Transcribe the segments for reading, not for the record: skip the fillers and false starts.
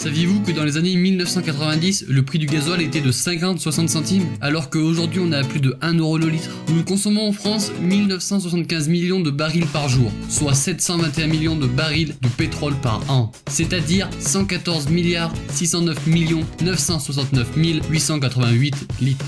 Saviez-vous que dans les années 1990, le prix du gasoil était de 50-60 centimes, alors qu'aujourd'hui on est à plus de 1 euro le litre? Nous consommons en France 1975 millions de barils par jour, soit 721 millions de barils de pétrole par an, c'est-à-dire 114 milliards 609 millions 969 888 litres.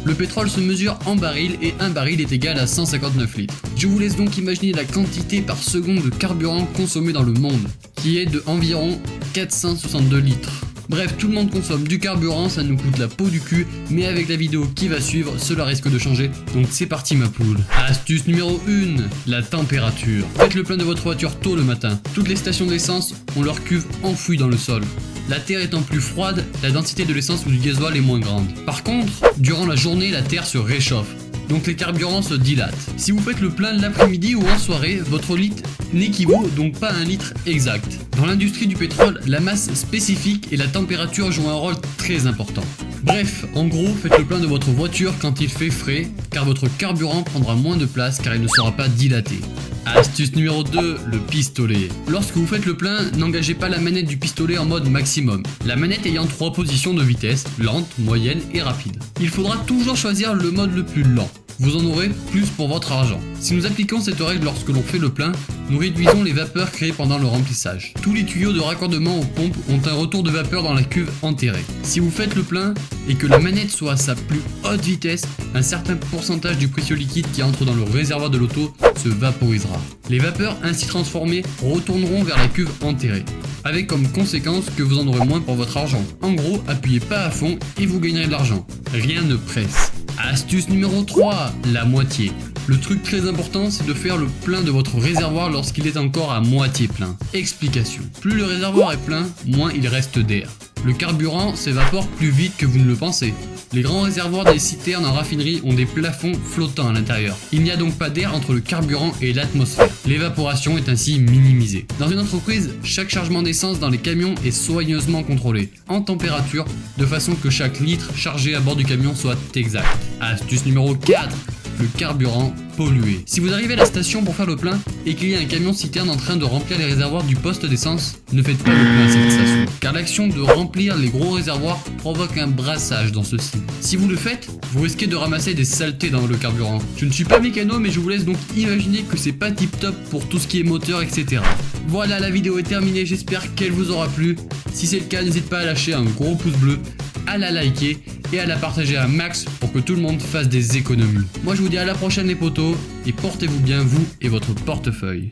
Le pétrole se mesure en barils et un baril est égal à 159 litres. Je vous laisse donc imaginer la quantité par seconde de carburant consommé dans le monde, qui est de environ 462 litres. Bref, tout le monde consomme du carburant, ça nous coûte la peau du cul, mais avec la vidéo qui va suivre, cela risque de changer. Donc c'est parti ma poule. Astuce numéro 1, la température. Faites le plein de votre voiture tôt le matin. Toutes les stations d'essence ont leur cuve enfouie dans le sol. La terre étant plus froide, la densité de l'essence ou du gasoil est moins grande. Par contre, durant la journée, la terre se réchauffe, donc les carburants se dilatent. Si vous faites le plein l'après-midi ou en soirée, votre litre n'équivaut donc pas à un litre exact. Dans l'industrie du pétrole, la masse spécifique et la température jouent un rôle très important. Bref, en gros, faites le plein de votre voiture quand il fait frais, car votre carburant prendra moins de place car il ne sera pas dilaté. Astuce numéro 2, le pistolet. Lorsque vous faites le plein, n'engagez pas la manette du pistolet en mode maximum. La manette ayant 3 positions de vitesse, lente, moyenne et rapide. Il faudra toujours choisir le mode le plus lent. Vous en aurez plus pour votre argent. Si nous appliquons cette règle lorsque l'on fait le plein, nous réduisons les vapeurs créées pendant le remplissage. Tous les tuyaux de raccordement aux pompes ont un retour de vapeur dans la cuve enterrée. Si vous faites le plein et que la manette soit à sa plus haute vitesse, un certain pourcentage du précieux liquide qui entre dans le réservoir de l'auto se vaporisera. Les vapeurs ainsi transformées retourneront vers la cuve enterrée, avec comme conséquence que vous en aurez moins pour votre argent. En gros, appuyez pas à fond et vous gagnerez de l'argent. Rien ne presse. Astuce numéro 3, la moitié. Le truc très important, c'est de faire le plein de votre réservoir lorsqu'il est encore à moitié plein. Explication. Plus le réservoir est plein, moins il reste d'air. Le carburant s'évapore plus vite que vous ne le pensez. Les grands réservoirs des citernes en raffinerie ont des plafonds flottants à l'intérieur. Il n'y a donc pas d'air entre le carburant et l'atmosphère. L'évaporation est ainsi minimisée. Dans une entreprise, chaque chargement d'essence dans les camions est soigneusement contrôlé, en température, de façon que chaque litre chargé à bord du camion soit exact. Astuce numéro 4. Le carburant pollué. Si vous arrivez à la station pour faire le plein et qu'il y a un camion citerne en train de remplir les réservoirs du poste d'essence, ne faites pas le plein à cette station, car l'action de remplir les gros réservoirs provoque un brassage dans ceux-ci. Si vous le faites, vous risquez de ramasser des saletés dans le carburant. Je ne suis pas mécano, mais je vous laisse donc imaginer que c'est pas tip top pour tout ce qui est moteur, etc. Voilà, la vidéo est terminée, j'espère qu'elle vous aura plu. Si c'est le cas, n'hésite pas à lâcher un gros pouce bleu, à la liker et à la partager à max pour que tout le monde fasse des économies. Moi je vous dis à la prochaine les potos et portez-vous bien vous et votre portefeuille.